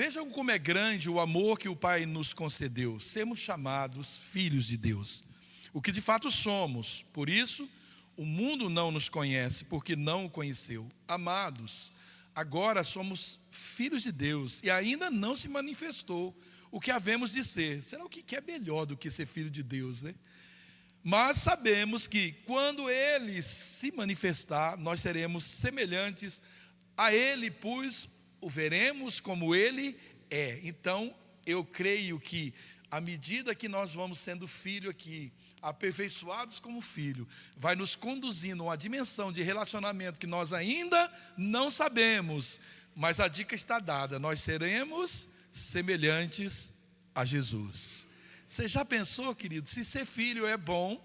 Vejam como é grande o amor que o Pai nos concedeu, sermos chamados filhos de Deus, o que de fato somos. Por isso, o mundo não nos conhece, porque não o conheceu. Amados, agora somos filhos de Deus e ainda não se manifestou o que havemos de ser. Será o que é melhor do que ser filho de Deus, né? Mas sabemos que quando Ele se manifestar, nós seremos semelhantes a Ele, pois o veremos como Ele é. Então, eu creio que à medida que nós vamos sendo filho aqui, aperfeiçoados como filho, vai nos conduzindo a uma dimensão de relacionamento que nós ainda não sabemos, mas a dica está dada: nós seremos semelhantes a Jesus. Você já pensou, querido, se ser filho é bom?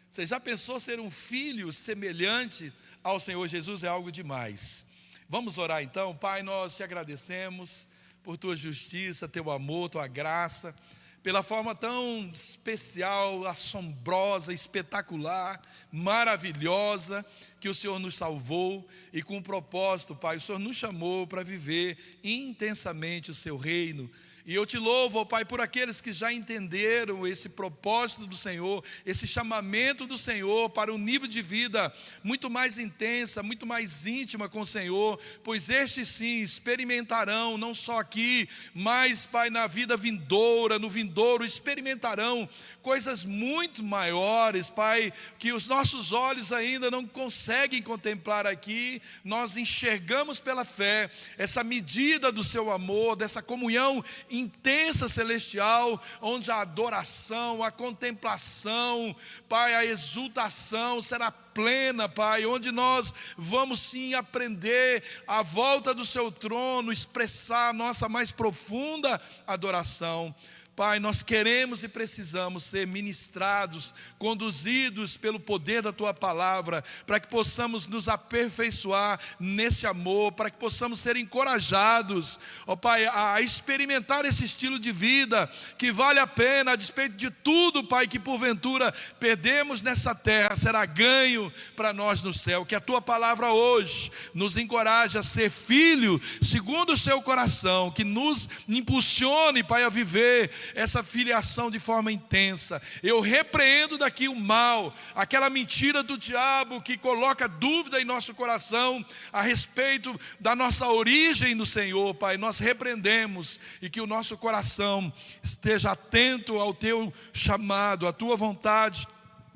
Você já pensou ser um filho semelhante ao Senhor Jesus? É algo demais. Vamos orar então. Pai, nós te agradecemos por tua justiça, teu amor, tua graça, pela forma tão especial, assombrosa, espetacular, maravilhosa que o Senhor nos salvou, e com um propósito, Pai, o Senhor nos chamou para viver intensamente o seu reino. E eu te louvo, ó Pai, por aqueles que já entenderam esse propósito do Senhor, esse chamamento do Senhor para um nível de vida muito mais intensa, muito mais íntima com o Senhor, pois estes sim experimentarão, não só aqui, mas, Pai, na vida vindoura, no vindouro, experimentarão coisas muito maiores, Pai, que os nossos olhos ainda não conseguem contemplar aqui. Nós enxergamos pela fé essa medida do seu amor, dessa comunhão intensa celestial, onde a adoração, a contemplação, Pai, a exultação será plena, Pai, onde nós vamos sim aprender à volta do seu trono, expressar a nossa mais profunda adoração. Pai, nós queremos e precisamos ser ministrados, conduzidos pelo poder da Tua palavra, para que possamos nos aperfeiçoar nesse amor, para que possamos ser encorajados, ó Pai, a experimentar esse estilo de vida que vale a pena, a despeito de tudo, Pai, que porventura perdemos nessa terra, será ganho para nós no céu. Que a Tua palavra hoje nos encoraje a ser filho segundo o seu coração, que nos impulsione, Pai, a viver essa filiação de forma intensa. Eu repreendo daqui o mal, aquela mentira do diabo que coloca dúvida em nosso coração a respeito da nossa origem no Senhor, Pai. Nós repreendemos, e que o nosso coração esteja atento ao teu chamado, à tua vontade,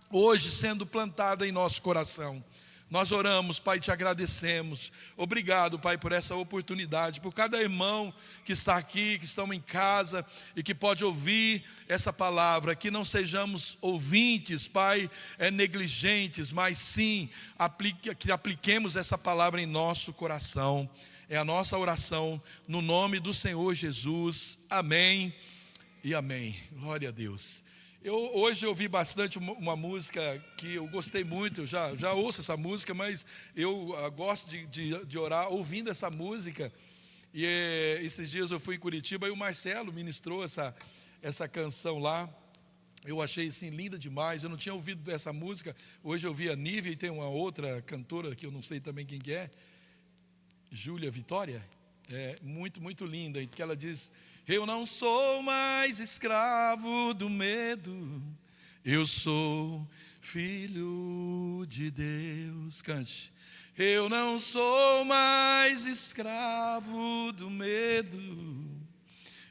hoje sendo plantada em nosso coração. Nós oramos, Pai, te agradecemos. Obrigado, Pai, por essa oportunidade, por cada irmão que está aqui, que estão em casa e que pode ouvir essa palavra. Que não sejamos ouvintes, Pai, negligentes, mas sim que apliquemos essa palavra em nosso coração. É a nossa oração no nome do Senhor Jesus. Amém e amém. Glória a Deus. Hoje eu ouvi bastante uma música que eu gostei muito. Eu já ouço essa música, mas eu gosto de orar ouvindo essa música. E esses dias eu fui em Curitiba e o Marcelo ministrou essa canção lá. Eu achei assim linda demais. Eu não tinha ouvido essa música. Hoje eu vi a Nívia, e tem uma outra cantora que eu não sei também quem que é, Júlia Vitória. É muito, muito linda, e que ela diz: eu não sou mais escravo do medo, eu sou filho de Deus. Cante. Eu não sou mais escravo do medo,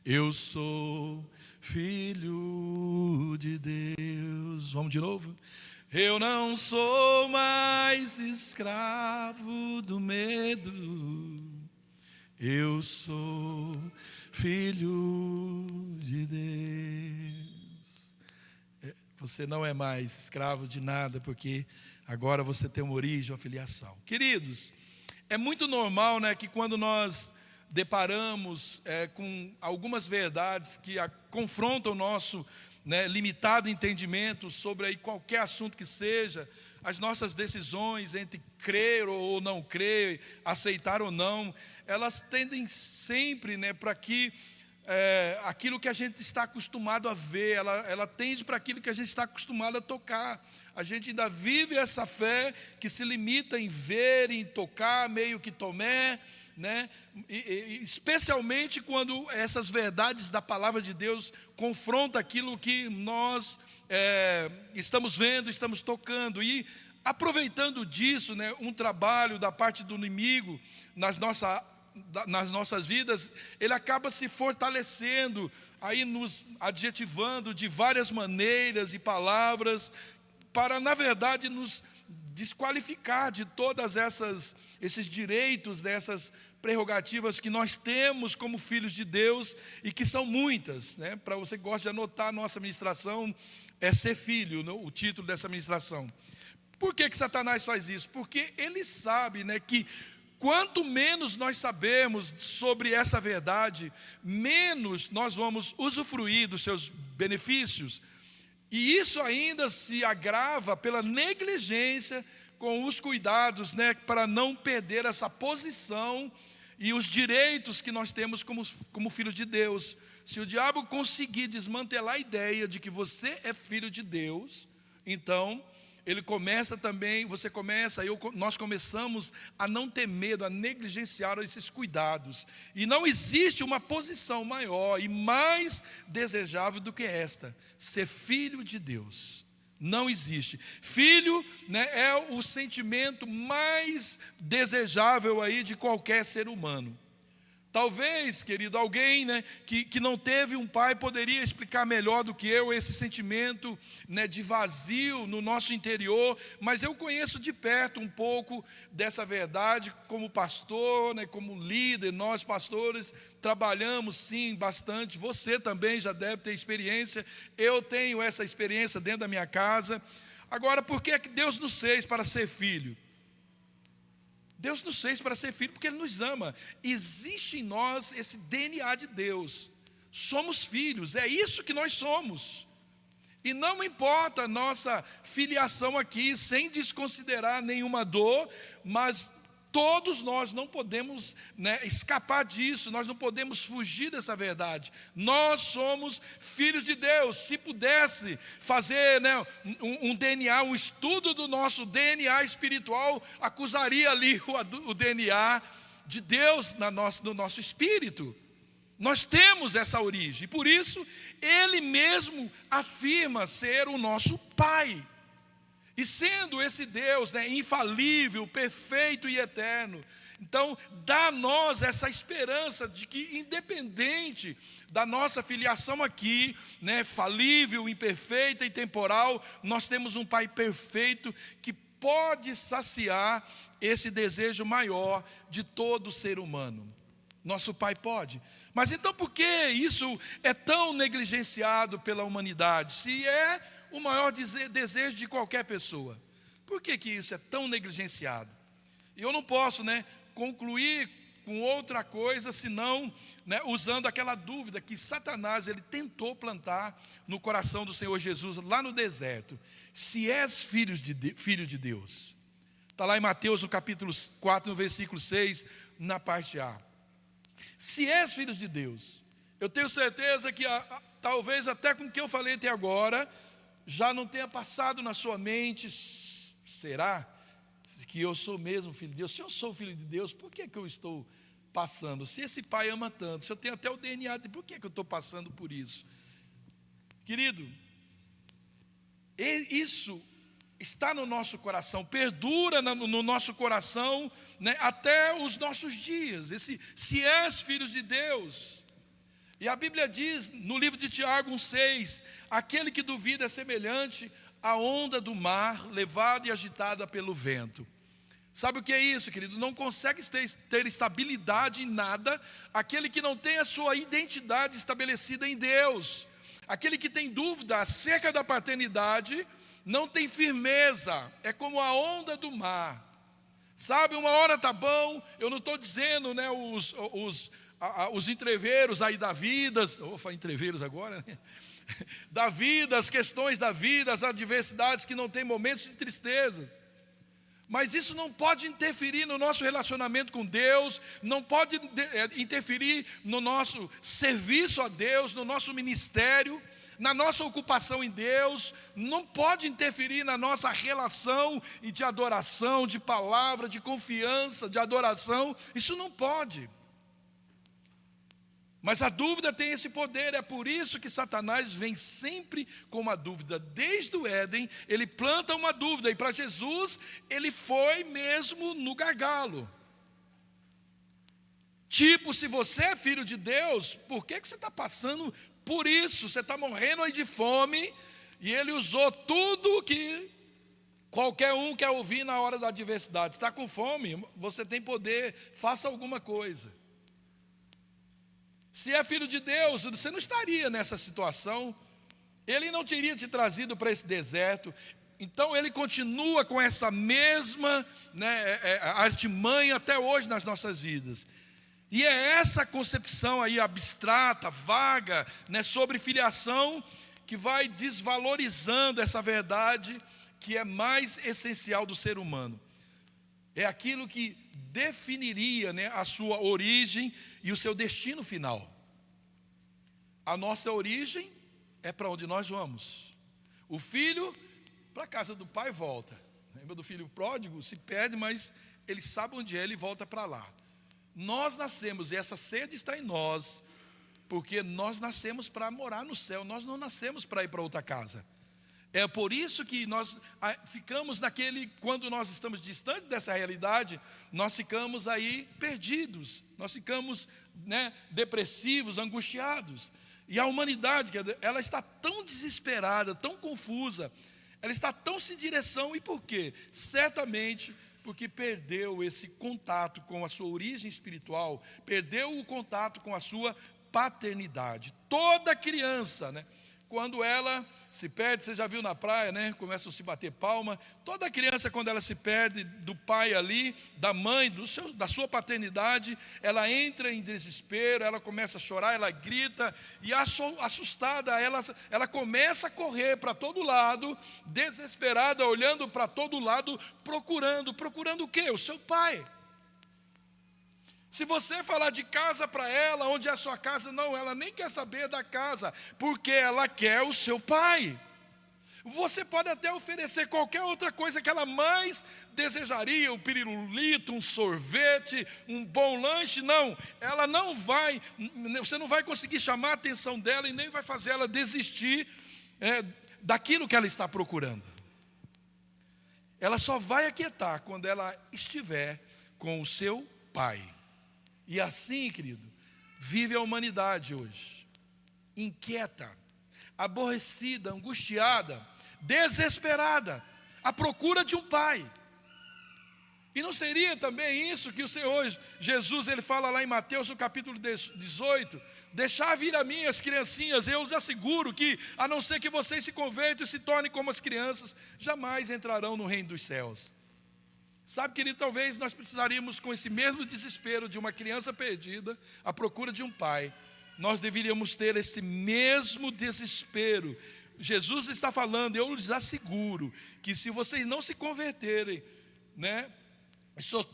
eu sou filho de Deus. Vamos de novo? Eu não sou mais escravo do medo, eu sou filho de Deus. Você não é mais escravo de nada, porque agora você tem uma origem, uma filiação. Queridos, é muito normal, né, que quando nós deparamos com algumas verdades que confrontam o nosso limitado entendimento sobre aí qualquer assunto que seja, as nossas decisões entre crer ou não crer, aceitar ou não, elas tendem sempre, para que aquilo que a gente está acostumado a ver, ela tende para aquilo que a gente está acostumado a tocar. A gente ainda vive essa fé que se limita em ver, em tocar, meio que Tomé, né? Especialmente quando essas verdades da palavra de Deus confrontam aquilo que nós estamos vendo, estamos tocando. E aproveitando disso, né, um trabalho da parte do inimigo nas nossas vidas, ele acaba se fortalecendo, aí nos adjetivando de várias maneiras e palavras, para, na verdade, nos desqualificar de todas esses direitos, dessas prerrogativas que nós temos como filhos de Deus, e que são muitas, né? Para você que gosta de anotar, a nossa ministração é Ser Filho, o título dessa ministração. Por que Satanás faz isso? Porque ele sabe, né, que quanto menos nós sabemos sobre essa verdade, menos nós vamos usufruir dos seus benefícios. E isso ainda se agrava pela negligência com os cuidados, né, para não perder essa posição e os direitos que nós temos como filhos de Deus. Se o diabo conseguir desmantelar a ideia de que você é filho de Deus, então ele começa também, nós começamos a não ter medo, a negligenciar esses cuidados. E não existe uma posição maior e mais desejável do que esta: ser filho de Deus. Não existe. Filho, né, é o sentimento mais desejável aí de qualquer ser humano. Talvez, querido, alguém, né, que não teve um pai poderia explicar melhor do que eu esse sentimento, né, de vazio no nosso interior, mas eu conheço de perto um pouco dessa verdade como pastor, né, como líder. Nós pastores trabalhamos sim bastante, você também já deve ter experiência, eu tenho essa experiência dentro da minha casa. Agora, por que é que Deus nos fez para ser filho? Deus nos fez para ser filho porque Ele nos ama. Existe em nós esse DNA de Deus. Somos filhos, é isso que nós somos. E não importa a nossa filiação aqui, sem desconsiderar nenhuma dor, mas todos nós não podemos, né, escapar disso, nós não podemos fugir dessa verdade. Nós somos filhos de Deus. Se pudesse fazer, né, um DNA, um estudo do nosso DNA espiritual, acusaria ali o DNA de Deus no nosso espírito. Nós temos essa origem, por isso Ele mesmo afirma ser o nosso Pai. E sendo esse Deus, né, infalível, perfeito e eterno, então dá a nós essa esperança de que, independente da nossa filiação aqui, né, falível, imperfeita e temporal, nós temos um Pai perfeito que pode saciar esse desejo maior de todo ser humano. Nosso Pai pode. Mas então por que isso é tão negligenciado pela humanidade? Se é o maior desejo de qualquer pessoa, por que isso é tão negligenciado? Eu não posso, né, concluir com outra coisa, senão, né, usando aquela dúvida que Satanás ele tentou plantar no coração do Senhor Jesus lá no deserto: se és filho de Deus. Está lá em Mateus, no capítulo 4, no versículo 6, na parte A. Se és filho de Deus, eu tenho certeza que talvez até com o que eu falei até agora já não tenha passado na sua mente: será que eu sou mesmo filho de Deus? Se eu sou filho de Deus, por que eu estou passando? Se esse pai ama tanto, se eu tenho até o DNA, por que eu estou passando por isso? Querido, isso está no nosso coração, perdura no nosso coração, né, até os nossos dias. Se és filhos de Deus. E a Bíblia diz, no livro de Tiago 1,6, aquele que duvida é semelhante à onda do mar, levada e agitada pelo vento. Sabe o que é isso, querido? Não consegue ter estabilidade em nada aquele que não tem a sua identidade estabelecida em Deus. Aquele que tem dúvida acerca da paternidade não tem firmeza, é como a onda do mar. Sabe, uma hora está bom, eu não estou dizendo, né, os entreveiros aí da vida, vou falar entreveiros agora, né? Da vida, as questões da vida, as adversidades que não tem momentos de tristeza. Mas isso não pode interferir no nosso relacionamento com Deus, não pode interferir no nosso serviço a Deus, no nosso ministério. na nossa ocupação em Deus, não pode interferir na nossa relação de adoração, de palavra, de confiança, de adoração. Isso não pode. Mas a dúvida tem esse poder, é por isso que Satanás vem sempre com uma dúvida. Desde o Éden, ele planta uma dúvida, e para Jesus, ele foi mesmo no gargalo. Tipo, se você é filho de Deus, por que você está passando por isso? Você está morrendo aí de fome, e ele usou tudo que qualquer um quer ouvir na hora da adversidade. Está com fome, você tem poder, faça alguma coisa. Se é filho de Deus, você não estaria nessa situação. Ele não teria te trazido para esse deserto. Então ele continua com essa mesma artimanha até hoje nas nossas vidas. E é essa concepção aí abstrata, vaga, sobre filiação, que vai desvalorizando essa verdade que é mais essencial do ser humano. É aquilo que definiria a sua origem e o seu destino final. A nossa origem é para onde nós vamos. O filho, para a casa do pai, volta. Lembra do filho pródigo? Se perde, mas ele sabe onde é, ele volta para lá. Nós nascemos, e essa sede está em nós, porque nós nascemos para morar no céu, nós não nascemos para ir para outra casa. É por isso que nós ficamos quando nós estamos distantes dessa realidade, nós ficamos aí perdidos, nós ficamos depressivos, angustiados. E a humanidade, ela está tão desesperada, tão confusa, ela está tão sem direção, e por quê? Certamente porque perdeu esse contato com a sua origem espiritual, perdeu o contato com a sua paternidade. Toda criança, quando ela se perde, você já viu na praia, começam a se bater palma. Toda criança, quando ela se perde do pai ali, da mãe, da sua paternidade, ela entra em desespero, ela começa a chorar, ela grita, e assustada, ela começa a correr para todo lado, desesperada, olhando para todo lado, procurando o quê? O seu pai. Se você falar de casa para ela, onde é a sua casa, não, ela nem quer saber da casa, porque ela quer o seu pai. Você pode até oferecer qualquer outra coisa que ela mais desejaria, um pirulito, um sorvete, um bom lanche, não. Ela não vai, você não vai conseguir chamar a atenção dela e nem vai fazer ela desistir daquilo que ela está procurando. Ela só vai aquietar quando ela estiver com o seu pai. E assim, querido, vive a humanidade hoje, inquieta, aborrecida, angustiada, desesperada, à procura de um pai. E não seria também isso que o Senhor Jesus, ele fala lá em Mateus, no capítulo 18, deixar vir a mim as criancinhas, eu os asseguro que, a não ser que vocês se convertam e se tornem como as crianças, jamais entrarão no reino dos céus. Sabe, querido, talvez nós precisaríamos, com esse mesmo desespero de uma criança perdida, à procura de um pai, nós deveríamos ter esse mesmo desespero. Jesus está falando, eu lhes asseguro, que se vocês não se converterem,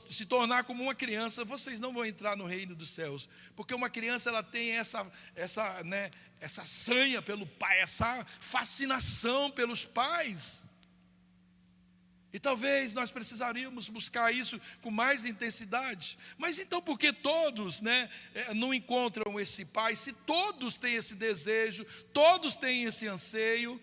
se tornar como uma criança, vocês não vão entrar no reino dos céus, porque uma criança, ela tem essa sanha pelo pai, essa fascinação pelos pais. E talvez nós precisaríamos buscar isso com mais intensidade. Mas então por que todos não encontram esse pai? Se todos têm esse desejo, todos têm esse anseio,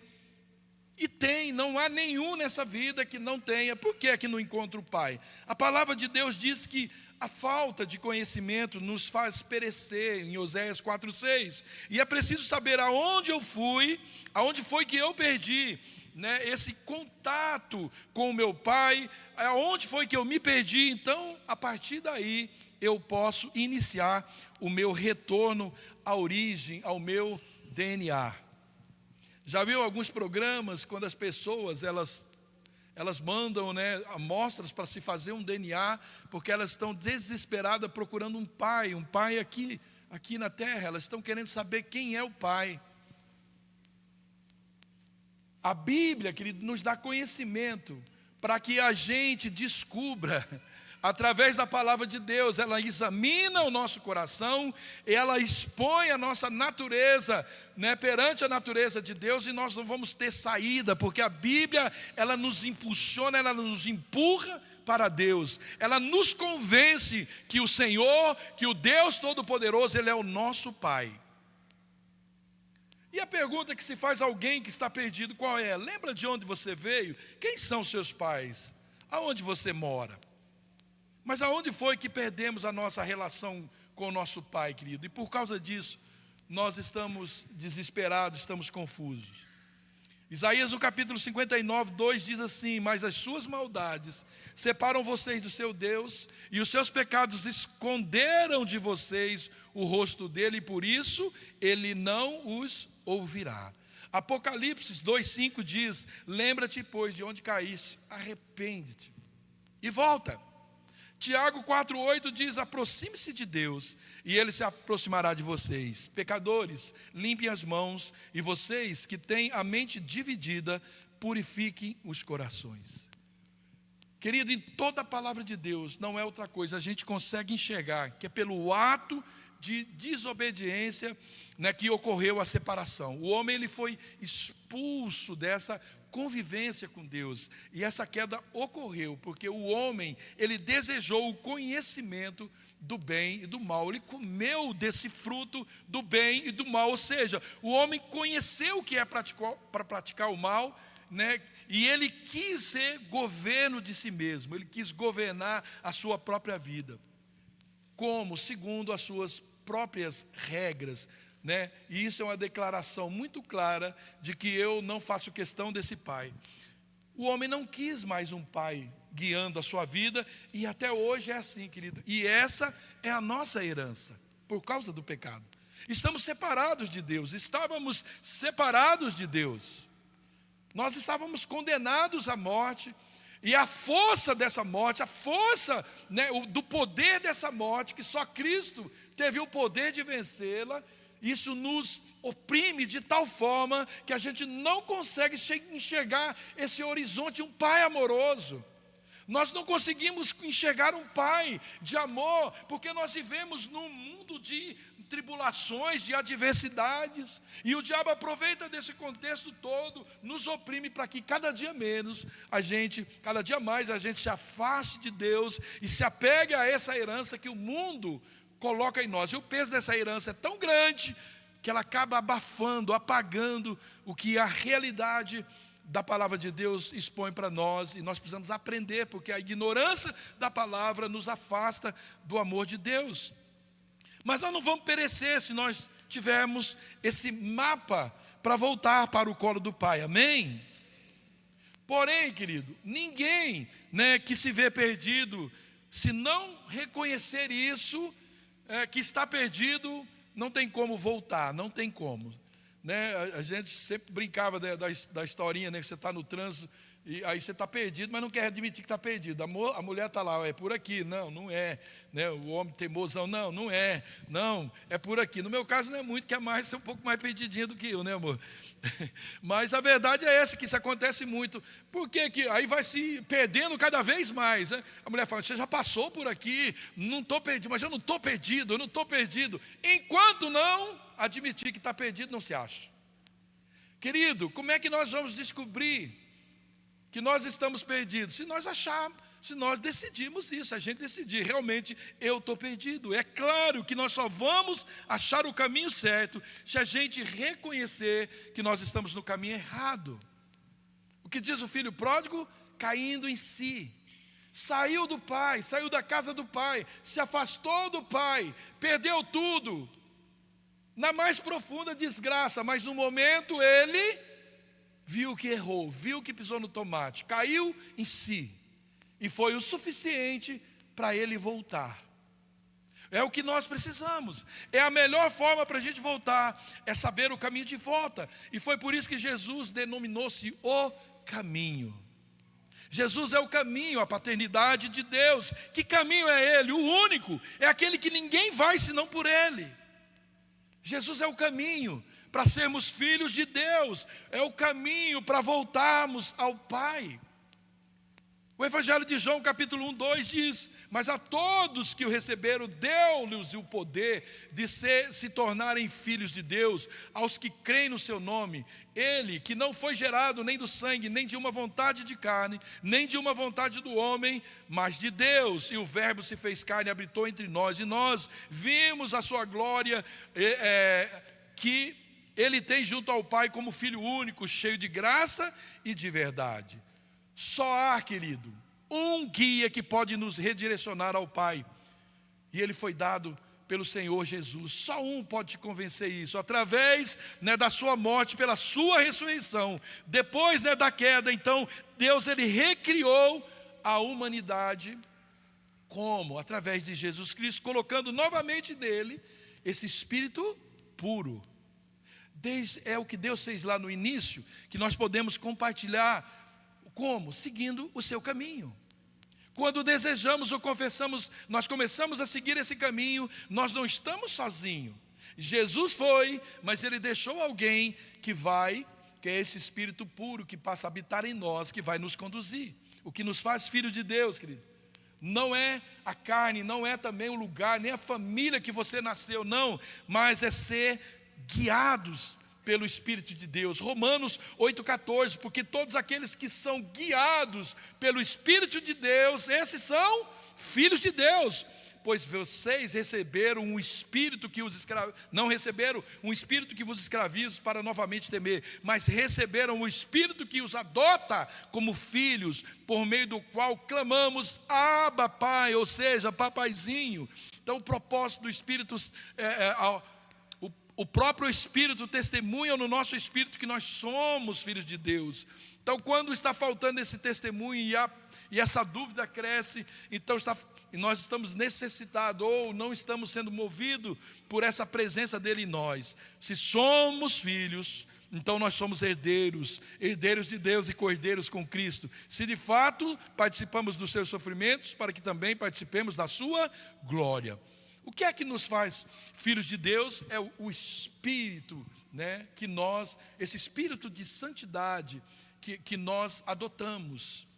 e não há nenhum nessa vida que não tenha, por que é que não encontra o pai? A palavra de Deus diz que a falta de conhecimento nos faz perecer, em Oséias 4:6. E é preciso saber aonde eu fui, aonde foi que eu perdi esse contato com o meu pai, aonde foi que eu me perdi. Então, a partir daí, eu posso iniciar o meu retorno à origem, ao meu DNA. Já viu alguns programas, quando as pessoas, elas mandam amostras para se fazer um DNA, porque elas estão desesperadas procurando um pai aqui na terra, elas estão querendo saber quem é o pai. A Bíblia, querido, nos dá conhecimento para que a gente descubra através da palavra de Deus, ela examina o nosso coração, e ela expõe a nossa natureza, perante a natureza de Deus, e nós não vamos ter saída, porque a Bíblia, ela nos impulsiona, ela nos empurra para Deus, ela nos convence que o Senhor, que o Deus Todo-Poderoso, Ele é o nosso Pai. E a pergunta que se faz a alguém que está perdido, qual é? Lembra de onde você veio? Quem são seus pais? Aonde você mora? Mas aonde foi que perdemos a nossa relação com o nosso Pai, querido? E por causa disso, nós estamos desesperados, estamos confusos. Isaías no capítulo 59, 2 diz assim: mas as suas maldades separam vocês do seu Deus, e os seus pecados esconderam de vocês o rosto dele, e por isso ele não os ouvirá. Apocalipse 2,5 diz: lembra-te, pois, de onde caíste, arrepende-te e volta. Tiago 4,8 diz: aproxime-se de Deus, e Ele se aproximará de vocês. Pecadores, limpem as mãos, e vocês que têm a mente dividida, purifiquem os corações. Querido, em toda a palavra de Deus, não é outra coisa, a gente consegue enxergar que é pelo ato de desobediência, que ocorreu a separação. O homem, ele foi expulso dessa convivência com Deus, e essa queda ocorreu porque o homem, ele desejou o conhecimento do bem e do mal, ele comeu desse fruto do bem e do mal, ou seja, o homem conheceu o que é para praticar o mal, e ele quis ser governo de si mesmo, ele quis governar a sua própria vida, como? Segundo as suas próprias regras, e isso é uma declaração muito clara de que eu não faço questão desse pai. O homem não quis mais um pai guiando a sua vida, e até hoje é assim, querido. E essa é a nossa herança, por causa do pecado. Estamos separados de Deus, estávamos separados de Deus. Nós estávamos condenados à morte, e a força dessa morte, a força do poder dessa morte, que só Cristo teve o poder de vencê-la, isso nos oprime de tal forma que a gente não consegue enxergar esse horizonte, um pai amoroso. Nós não conseguimos enxergar um pai de amor, porque nós vivemos num mundo de tribulações, de adversidades, e o diabo aproveita desse contexto todo, nos oprime para que cada dia mais a gente se afaste de Deus e se apegue a essa herança que o mundo coloca em nós. E o peso dessa herança é tão grande que ela acaba abafando, apagando o que a realidade da palavra de Deus expõe para nós, e nós precisamos aprender, porque a ignorância da palavra nos afasta do amor de Deus. Mas nós não vamos perecer se nós tivermos esse mapa para voltar para o colo do Pai, amém? Porém, querido, ninguém que se vê perdido, se não reconhecer isso, que está perdido, não tem como voltar, não tem como. A gente sempre brincava da historinha, que você está no trânsito, e aí você está perdido, mas não quer admitir que está perdido. A mulher está lá, é por aqui, não é. O homem teimosão, não é, é por aqui. No meu caso não é muito, que é mais, é um pouco mais perdidinha do que eu, amor? Mas a verdade é essa, que isso acontece muito. Por que aí vai se perdendo cada vez mais, A mulher fala: você já passou por aqui, não estou perdido, mas eu não estou perdido. Enquanto não admitir que está perdido, não se acha. Querido, como é que nós vamos descobrir que nós estamos perdidos? Se nós acharmos, se nós decidirmos isso, a gente decidir, realmente eu estou perdido. É claro que nós só vamos achar o caminho certo se a gente reconhecer que nós estamos no caminho errado. O que diz o filho pródigo? Caindo em si. Saiu do pai, saiu da casa do pai, se afastou do pai, perdeu tudo, na mais profunda desgraça, mas no momento ele viu que errou, viu que pisou no tomate, caiu em si, e foi o suficiente para ele voltar. É o que nós precisamos, é a melhor forma para a gente voltar, é saber o caminho de volta, e foi por isso que Jesus denominou-se o caminho. Jesus é o caminho, a paternidade de Deus. Que caminho é Ele? O único, é aquele que ninguém vai senão por Ele. Jesus é o caminho para sermos filhos de Deus, é o caminho para voltarmos ao Pai. O Evangelho de João, capítulo 1, 2 diz: mas a todos que o receberam, deu-lhes o poder de se tornarem filhos de Deus, aos que creem no seu nome. Ele, que não foi gerado nem do sangue, nem de uma vontade de carne, nem de uma vontade do homem, mas de Deus. E o Verbo se fez carne e habitou entre nós. E nós vimos a sua glória, que Ele tem junto ao Pai como Filho único, cheio de graça e de verdade. Só há, querido, um guia que pode nos redirecionar ao Pai. E ele foi dado pelo Senhor Jesus. Só um pode te convencer isso. Através da sua morte, pela sua ressurreição. Depois da queda, então, Deus ele recriou a humanidade. Como? Através de Jesus Cristo, colocando novamente nele esse Espírito puro. É o que Deus fez lá no início, que nós podemos compartilhar. Como? Seguindo o seu caminho. Quando desejamos ou confessamos, nós começamos a seguir esse caminho, nós não estamos sozinhos. Jesus foi, mas Ele deixou alguém que é esse Espírito puro, que passa a habitar em nós, que vai nos conduzir. O que nos faz filhos de Deus, querido. Não é a carne, não é também o lugar, nem a família que você nasceu, não. Mas é ser guiados pelo Espírito de Deus. Romanos 8,14, porque todos aqueles que são guiados pelo Espírito de Deus, esses são filhos de Deus. Pois vocês receberam um espírito que não receberam um espírito que vos escraviza para novamente temer, mas receberam o espírito que os adota como filhos, por meio do qual clamamos, Abba, Pai, ou seja, papaizinho. Então o propósito do Espírito o próprio Espírito testemunha no nosso espírito que nós somos filhos de Deus. Então, quando está faltando esse testemunho e essa dúvida cresce, então nós estamos necessitados ou não estamos sendo movidos por essa presença dele em nós. Se somos filhos, então nós somos herdeiros de Deus e cordeiros com Cristo. Se de fato participamos dos seus sofrimentos, para que também participemos da sua glória. O que é que nos faz filhos de Deus? É o Espírito, esse Espírito de santidade que nós adotamos.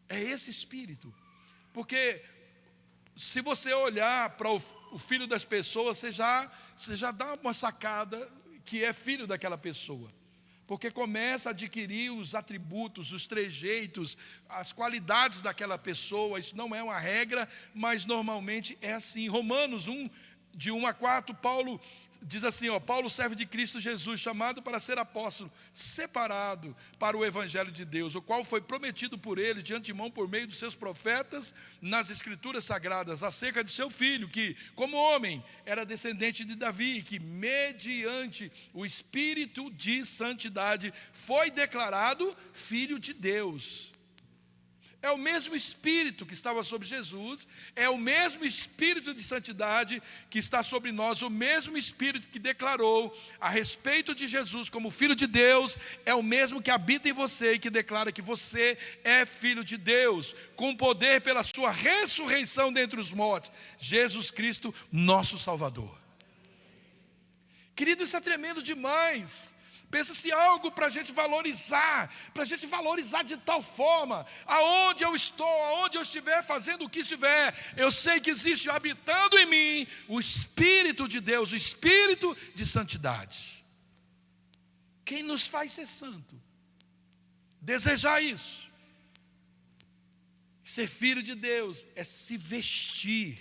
É esse Espírito. Porque se você olhar para o filho das pessoas, você já dá uma sacada que é filho daquela pessoa. Porque começa a adquirir os atributos, os trejeitos, as qualidades daquela pessoa. Isso não é uma regra, mas normalmente é assim. Romanos 1, de 1 a 4, Paulo diz assim, Paulo servo de Cristo Jesus, chamado para ser apóstolo, separado para o Evangelho de Deus, o qual foi prometido por ele de antemão por meio dos seus profetas nas Escrituras Sagradas, acerca de seu filho, que como homem era descendente de Davi, e que mediante o Espírito de santidade foi declarado Filho de Deus. É o mesmo Espírito que estava sobre Jesus, é o mesmo Espírito de santidade que está sobre nós, o mesmo Espírito que declarou a respeito de Jesus como Filho de Deus, é o mesmo que habita em você e que declara que você é Filho de Deus, com poder pela sua ressurreição dentre os mortos, Jesus Cristo, nosso Salvador. Querido, isso é tremendo demais. Pensa-se algo para a gente valorizar de tal forma, aonde eu estou, aonde eu estiver, fazendo o que estiver, eu sei que existe habitando em mim o Espírito de Deus, o Espírito de santidade. Quem nos faz ser santo? Desejar isso. Ser filho de Deus é se vestir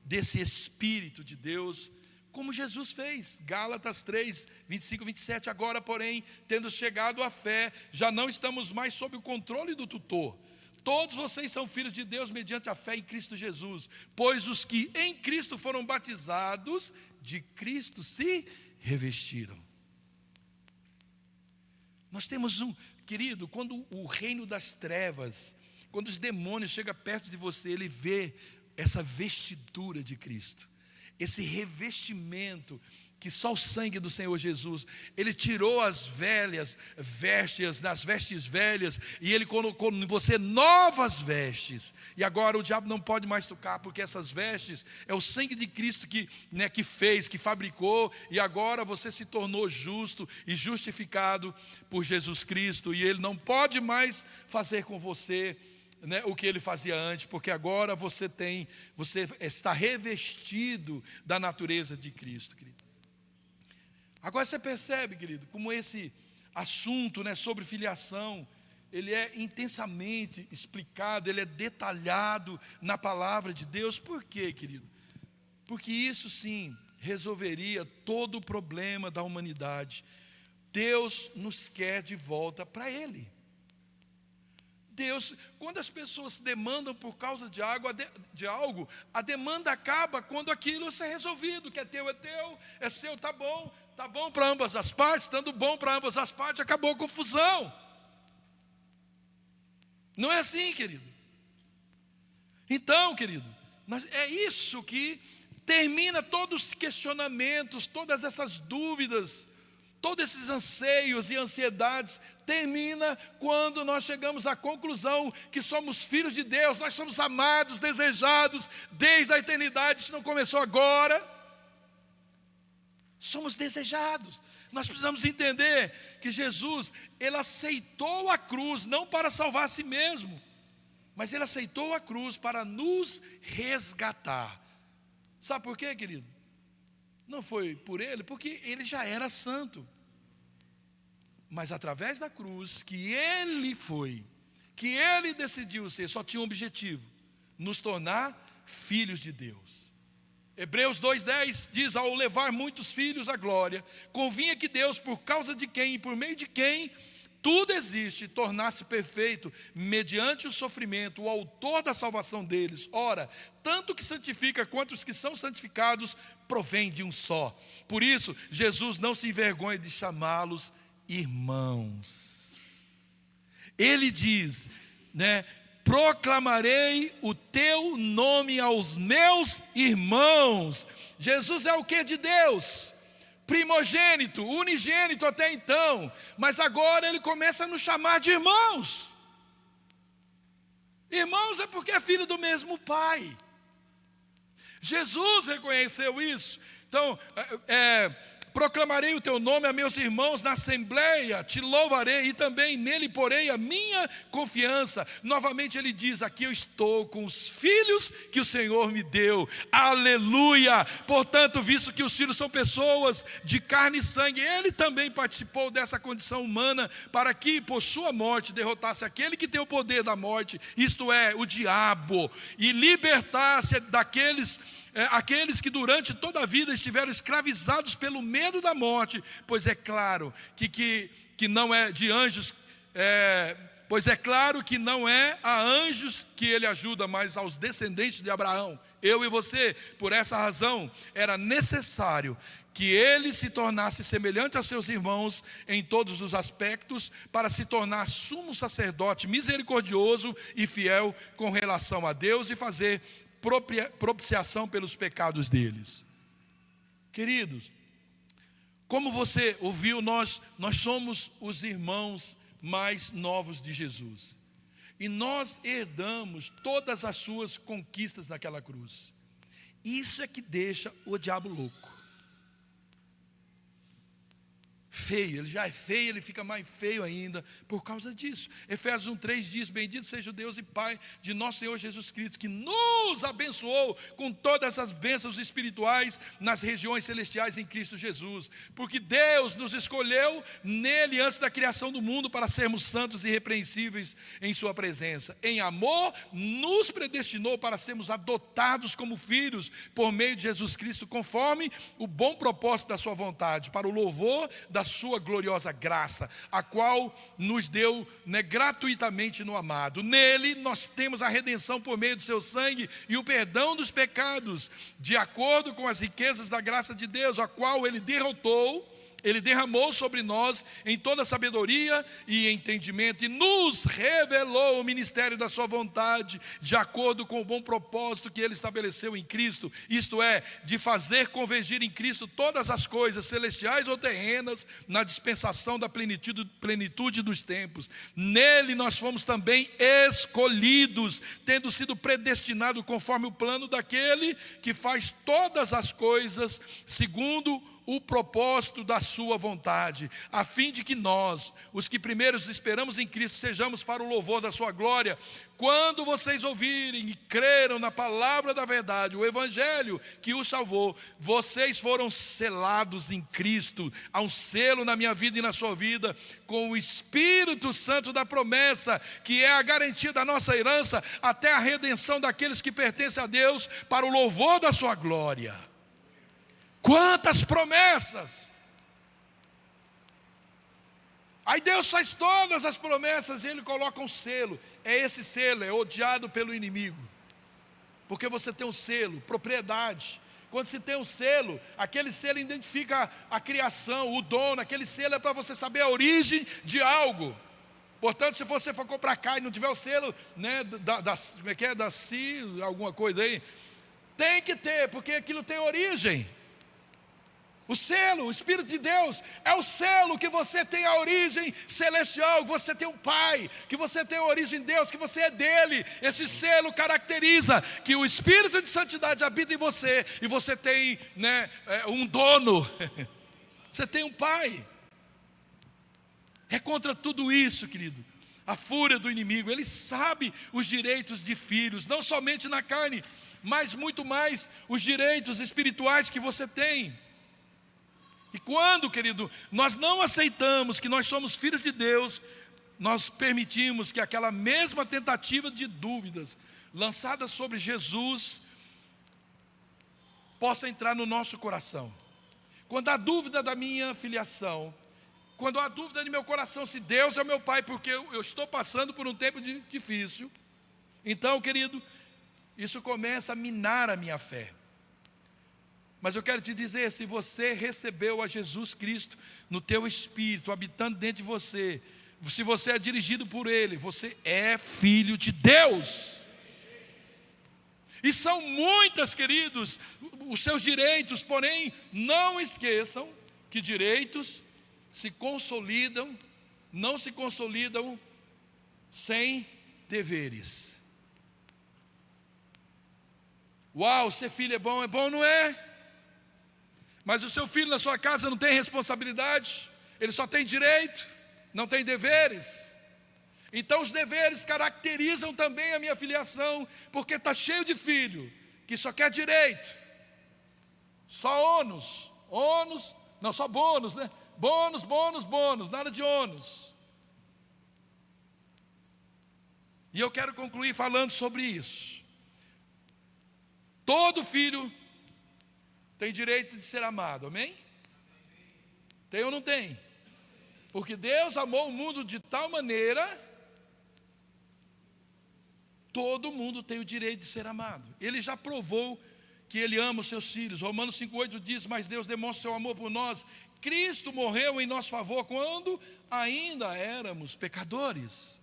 desse Espírito de Deus, como Jesus fez. Gálatas 3, 25 e 27. Agora, porém, tendo chegado à fé, já não estamos mais sob o controle do tutor. Todos vocês são filhos de Deus mediante a fé em Cristo Jesus. Pois os que em Cristo foram batizados, de Cristo se revestiram. Nós temos querido, quando o reino das trevas, quando os demônios chegam perto de você, ele vê essa vestidura de Cristo. Esse revestimento que só o sangue do Senhor Jesus, Ele tirou as velhas vestes, das vestes velhas, e Ele colocou em você novas vestes, e agora o diabo não pode mais tocar, porque essas vestes é o sangue de Cristo que fez, que fabricou, e agora você se tornou justo e justificado por Jesus Cristo, e Ele não pode mais fazer com você o que Ele fazia antes, porque agora você está revestido da natureza de Cristo, querido. Agora você percebe, querido, como esse assunto, sobre filiação, ele é intensamente explicado, ele é detalhado na palavra de Deus. Por quê, querido? Porque isso sim resolveria todo o problema da humanidade. Deus nos quer de volta para Ele. Deus, quando as pessoas demandam por causa de algo, a demanda acaba quando aquilo é resolvido, que é teu, é seu, tá bom para ambas as partes, estando bom para ambas as partes, acabou a confusão. Não é assim, querido. Então, querido, é isso que termina todos os questionamentos, todas essas dúvidas, todos esses anseios e ansiedades, termina quando nós chegamos à conclusão que somos filhos de Deus, nós somos amados, desejados, desde a eternidade, isso não começou agora. Somos desejados. Nós precisamos entender que Jesus, Ele aceitou a cruz, não para salvar a si mesmo, mas Ele aceitou a cruz para nos resgatar. Sabe por quê, querido? Não foi por Ele, porque Ele já era santo. Mas através da cruz que Ele foi, que Ele decidiu ser, só tinha um objetivo: nos tornar filhos de Deus. Hebreus 2:10 diz: ao levar muitos filhos à glória, convinha que Deus, por causa de quem e por meio de quem tudo existe, tornasse perfeito, mediante o sofrimento, o autor da salvação deles. Ora, tanto que santifica quanto os que são santificados, provém de um só. Por isso, Jesus não se envergonha de chamá-los irmãos. Ele diz, proclamarei o teu nome aos meus irmãos. Jesus é o que de Deus? Primogênito, unigênito até então, mas agora Ele começa a nos chamar de irmãos. Irmãos é porque é filho do mesmo Pai. Jesus reconheceu isso. Então, proclamarei o teu nome a meus irmãos na assembleia, te louvarei e também nele porei a minha confiança. Novamente ele diz: aqui eu estou com os filhos que o Senhor me deu, aleluia. Portanto, visto que os filhos são pessoas de carne e sangue, Ele também participou dessa condição humana, para que por sua morte derrotasse aquele que tem o poder da morte, isto é, o diabo, e libertasse aqueles que durante toda a vida estiveram escravizados pelo medo da morte, pois é claro que não é de anjos, pois é claro que não é a anjos que Ele ajuda, mas aos descendentes de Abraão, eu e você. Por essa razão era necessário que Ele se tornasse semelhante a seus irmãos em todos os aspectos, para se tornar sumo sacerdote misericordioso e fiel com relação a Deus, e fazer propiciação pelos pecados deles. Queridos, como você ouviu, nós somos os irmãos mais novos de Jesus, e nós herdamos todas as suas conquistas naquela cruz. Isso é que deixa o diabo louco. Feio, ele já é feio, ele fica mais feio ainda por causa disso. Efésios 1:3 diz: bendito seja o Deus e Pai de nosso Senhor Jesus Cristo, que nos abençoou com todas as bênçãos espirituais nas regiões celestiais em Cristo Jesus. Porque Deus nos escolheu nele antes da criação do mundo, para sermos santos e irrepreensíveis em sua presença. Em amor nos predestinou para sermos adotados como filhos por meio de Jesus Cristo, conforme o bom propósito da sua vontade, para o louvor da sua gloriosa graça, a qual nos deu gratuitamente no amado. Nele nós temos a redenção por meio do seu sangue e o perdão dos pecados, de acordo com as riquezas da graça de Deus, a qual Ele derrotou Ele derramou sobre nós em toda sabedoria e entendimento, e nos revelou o ministério da sua vontade, de acordo com o bom propósito que Ele estabeleceu em Cristo, isto é, de fazer convergir em Cristo todas as coisas, celestiais ou terrenas, na dispensação da plenitude dos tempos. Nele nós fomos também escolhidos, tendo sido predestinados conforme o plano daquele que faz todas as coisas segundo o propósito da sua vontade, a fim de que nós, os que primeiros esperamos em Cristo, sejamos para o louvor da sua glória. Quando vocês ouvirem e creram na palavra da verdade, o evangelho que os salvou, vocês foram selados em Cristo. Há um selo na minha vida e na sua vida, com o Espírito Santo da promessa, que é a garantia da nossa herança, até a redenção daqueles que pertencem a Deus, para o louvor da sua glória. Quantas promessas! Aí Deus faz todas as promessas e Ele coloca um selo. É esse selo, é odiado pelo inimigo, porque você tem um selo, propriedade. Quando se tem um selo, aquele selo identifica a criação, o dono. Aquele selo é para você saber a origem de algo. Portanto, se você for comprar carne e não tiver o selo, né, como é que é? Da CI, alguma coisa aí, tem que ter, porque aquilo tem origem. O selo, o Espírito de Deus, é o selo que você tem a origem celestial, que você tem um Pai, que você tem a origem de Deus, que você é dele. Esse selo caracteriza que o Espírito de santidade habita em você, e você tem, né, um dono, você tem um Pai. É contra tudo isso, querido, a fúria do inimigo. Ele sabe os direitos de filhos, não somente na carne, mas muito mais os direitos espirituais que você tem. E quando, querido, nós não aceitamos que nós somos filhos de Deus, nós permitimos que aquela mesma tentativa de dúvidas lançada sobre Jesus possa entrar no nosso coração. Quando há dúvida da minha filiação, quando há dúvida de meu coração se Deus é meu Pai, porque eu estou passando por um tempo difícil, então, querido, isso começa a minar a minha fé. Mas eu quero te dizer, se você recebeu a Jesus Cristo no teu espírito, habitando dentro de você, se você é dirigido por Ele, você é filho de Deus. E são muitas, queridos, os seus direitos, porém, não esqueçam que direitos se consolidam, não se consolidam sem deveres. Uau, ser filho é bom, não é? Mas o seu filho na sua casa não tem responsabilidade, ele só tem direito, não tem deveres. Então os deveres caracterizam também a minha filiação, porque está cheio de filho que só quer direito, só ônus, não, só bônus, né? Bônus, nada de ônus. E eu quero concluir falando sobre isso. Todo filho tem direito de ser amado, amém? Tem ou não tem? Porque Deus amou o mundo de tal maneira, todo mundo tem o direito de ser amado. Ele já provou que Ele ama os seus filhos. Romanos 5,8 diz, mas Deus demonstra seu amor por nós. Cristo morreu em nosso favor quando ainda éramos pecadores.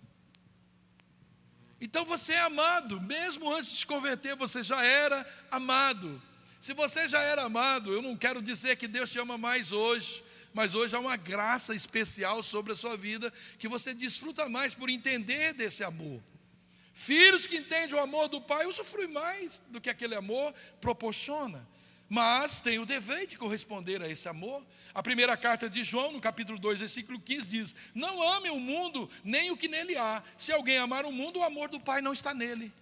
Então você é amado, mesmo antes de se converter, você já era amado. Se você já era amado, eu não quero dizer que Deus te ama mais hoje, mas hoje há uma graça especial sobre a sua vida, que você desfruta mais por entender desse amor. Filhos que entendem o amor do Pai, usufruem mais do que aquele amor proporciona, mas tem o dever de corresponder a esse amor. A primeira carta de João, no capítulo 2, versículo 15, diz, não ame o mundo, nem o que nele há. Se alguém amar o mundo, o amor do Pai não está nele.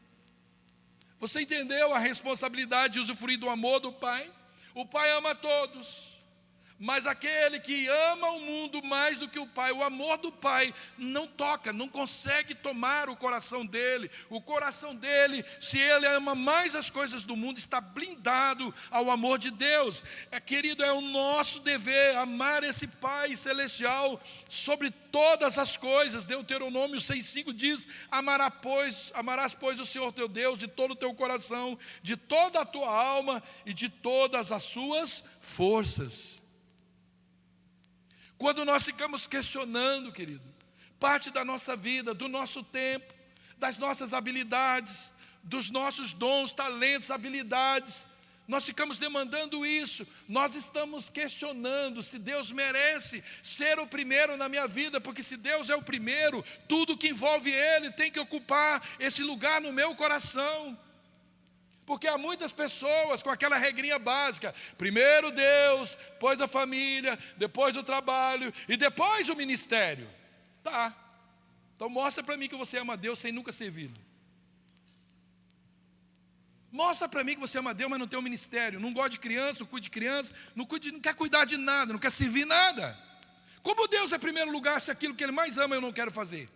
Você entendeu a responsabilidade de usufruir do amor do Pai? O Pai ama a todos, mas aquele que ama o mundo mais do que o Pai, o amor do Pai não toca, não consegue tomar o coração dele. O coração dele, se ele ama mais as coisas do mundo, está blindado ao amor de Deus. Querido, é o nosso dever amar esse Pai celestial sobre todas as coisas. Deuteronômio 6,5 diz, amarás, pois, o Senhor teu Deus de todo o teu coração, de toda a tua alma e de todas as suas forças. Quando nós ficamos questionando, querido, parte da nossa vida, do nosso tempo, das nossas habilidades, dos nossos dons, talentos, habilidades, nós ficamos demandando isso, nós estamos questionando se Deus merece ser o primeiro na minha vida, porque se Deus é o primeiro, tudo que envolve Ele tem que ocupar esse lugar no meu coração. Porque há muitas pessoas com aquela regrinha básica: primeiro Deus, depois a família, depois o trabalho e depois o ministério. Tá, então mostra para mim que você ama Deus sem nunca servi-lo. Mostra para mim que você ama Deus, mas não tem um ministério, não gosta de criança, não cuida de criança, não quer cuidar de nada, não quer servir nada. Como Deus é primeiro lugar se aquilo que Ele mais ama eu não quero fazer?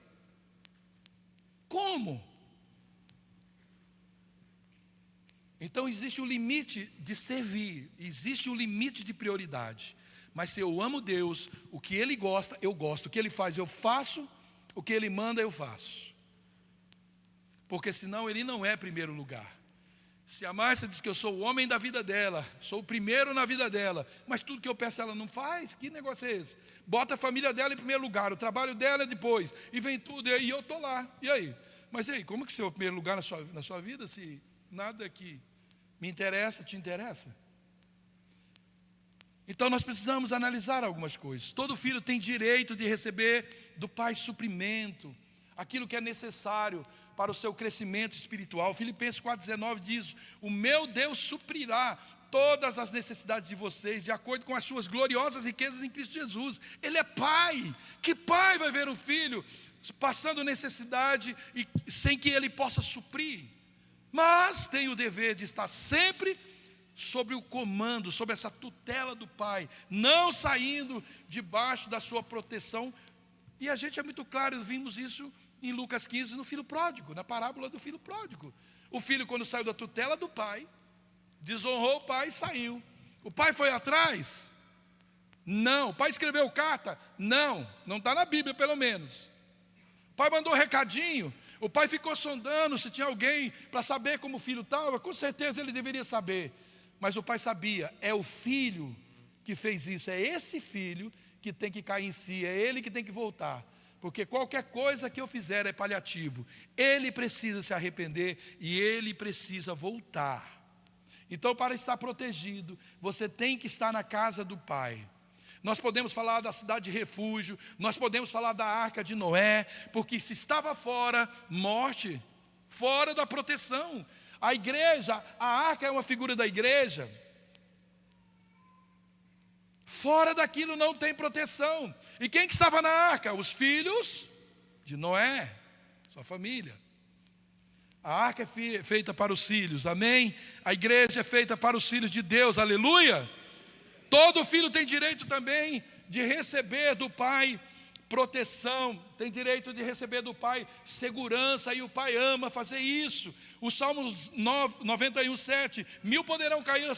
Como? Então existe o limite de servir, existe o limite de prioridade. Mas se eu amo Deus, o que Ele gosta, eu gosto. O que Ele faz, eu faço. O que Ele manda, eu faço. Porque senão Ele não é primeiro lugar. Se a Márcia diz que eu sou o homem da vida dela, sou o primeiro na vida dela, mas tudo que eu peço ela não faz, que negócio é esse? Bota a família dela em primeiro lugar, o trabalho dela é depois, e vem tudo, e eu estou lá. E aí? Mas e aí, como que ser o primeiro lugar na sua vida, se nada que me interessa, te interessa? Então nós precisamos analisar algumas coisas. Todo filho tem direito de receber do pai suprimento, aquilo que é necessário para o seu crescimento espiritual. Filipenses 4,19 diz: o meu Deus suprirá todas as necessidades de vocês, de acordo com as suas gloriosas riquezas em Cristo Jesus. Ele é pai. Que pai vai ver um filho passando necessidade e sem que ele possa suprir? Mas tem o dever de estar sempre sobre o comando, sobre essa tutela do pai, não saindo debaixo da sua proteção. E a gente é muito claro, vimos isso em Lucas 15, no filho pródigo, na parábola do filho pródigo. O filho, quando saiu da tutela do pai, desonrou o pai e saiu. O pai foi atrás? Não. O pai escreveu carta? Não está na Bíblia, pelo menos. O pai mandou recadinho? O pai ficou sondando se tinha alguém para saber como o filho estava? Com certeza ele deveria saber. Mas o pai sabia, é o filho que fez isso, é esse filho que tem que cair em si, é ele que tem que voltar. Porque qualquer coisa que eu fizer é paliativo. Ele precisa se arrepender e ele precisa voltar. Então, para estar protegido, você tem que estar na casa do pai. Nós podemos falar da cidade de refúgio, nós podemos falar da arca de Noé, porque se estava fora, morte, fora da proteção. A igreja, a arca é uma figura da igreja. Fora daquilo não tem proteção. E quem que estava na arca? Os filhos de Noé, sua família. A arca é feita para os filhos, amém? A igreja é feita para os filhos de Deus, aleluia. Todo filho tem direito também de receber do pai proteção, tem direito de receber do pai segurança, e o pai ama fazer isso. O Salmos 91:7, 1000 poderão cair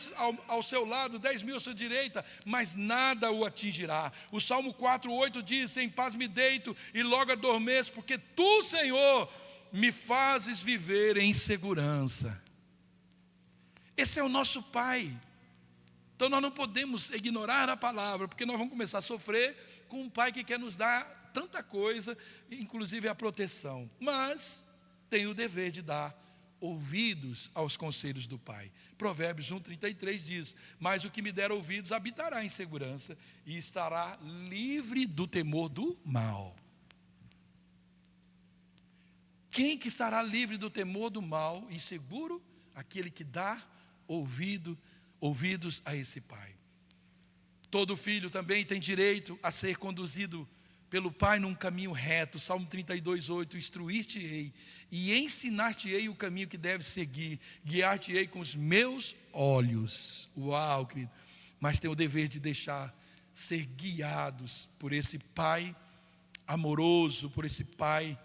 ao seu lado, 10.000 à sua direita, mas nada o atingirá. O Salmo 4:8 diz: em paz me deito e logo adormeço, porque tu, Senhor, me fazes viver em segurança. Esse é o nosso pai. Então nós não podemos ignorar a palavra, porque nós vamos começar a sofrer com um pai que quer nos dar tanta coisa, inclusive a proteção. Mas tem o dever de dar ouvidos aos conselhos do pai. Provérbios 1:33 diz: mas o que me der ouvidos habitará em segurança e estará livre do temor do mal. Quem que estará livre do temor do mal e seguro? Aquele que dá ouvidos a esse pai. Todo filho também tem direito a ser conduzido pelo pai num caminho reto. Salmo 32:8, instruir-te-ei e ensinar-te-ei o caminho que deves seguir, guiar-te-ei com os meus olhos. Uau, querido. Mas tem o dever de deixar ser guiados por esse pai amoroso, por esse pai,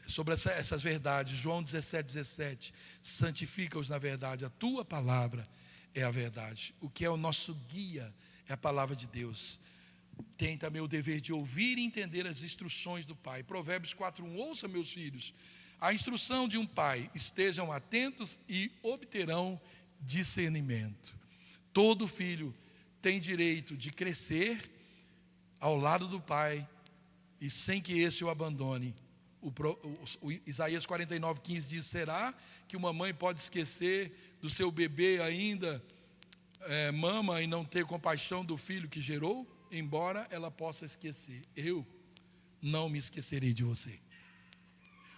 sobre essas verdades. João 17:17, santifica-os na verdade, a tua palavra é a verdade. O que é o nosso guia é a palavra de Deus. Tem também o dever de ouvir e entender as instruções do pai. Provérbios 4:1, ouça, meus filhos, a instrução de um pai, estejam atentos e obterão discernimento. Todo filho tem direito de crescer ao lado do Pai, e sem que esse o abandone. O Isaías 49:15 diz: será que uma mãe pode esquecer do seu bebê ainda, mama, e não ter compaixão do filho que gerou? Embora ela possa esquecer, eu não me esquecerei de você.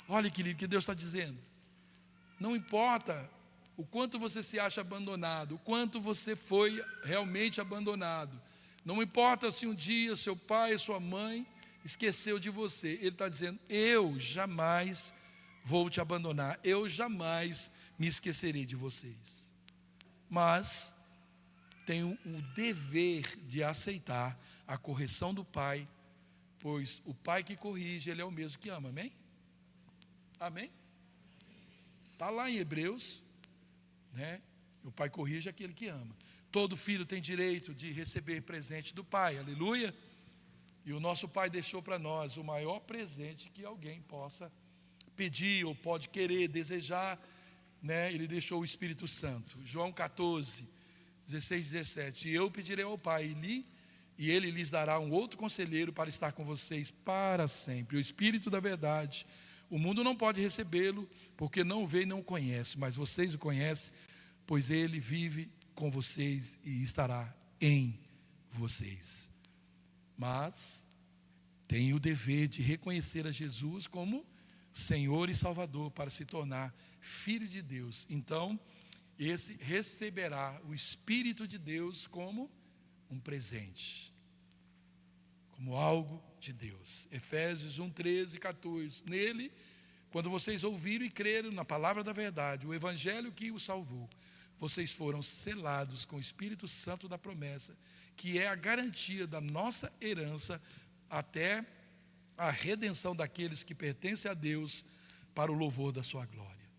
Olha, querido, o que Deus está dizendo. Não importa o quanto você se acha abandonado, o quanto você foi realmente abandonado. Não importa se um dia seu pai, sua mãe esqueceu de você. Ele está dizendo: eu jamais vou te abandonar, eu jamais me esquecerei de vocês. Mas tenho o dever de aceitar a correção do Pai, pois o Pai que corrige, Ele é o mesmo que ama, amém? Amém? Está lá em Hebreus, né? O Pai corrige aquele que ama. Todo filho tem direito de receber presente do Pai, aleluia. E o nosso Pai deixou para nós o maior presente que alguém possa pedir, ou pode querer, desejar, né? Ele deixou o Espírito Santo. João 14:16-17. E eu pedirei ao Pai, e Ele lhes dará um outro conselheiro para estar com vocês para sempre, o Espírito da verdade. O mundo não pode recebê-lo, porque não o vê e não o conhece, mas vocês o conhecem, pois Ele vive com vocês e estará em vocês. Mas tem o dever de reconhecer a Jesus como Senhor e Salvador para se tornar filho de Deus. Então, esse receberá o Espírito de Deus como um presente, como algo de Deus. Efésios 1:13-14. Nele, quando vocês ouviram e creram na palavra da verdade, o evangelho que os salvou, vocês foram selados com o Espírito Santo da promessa, que é a garantia da nossa herança até a redenção daqueles que pertencem a Deus para o louvor da sua glória.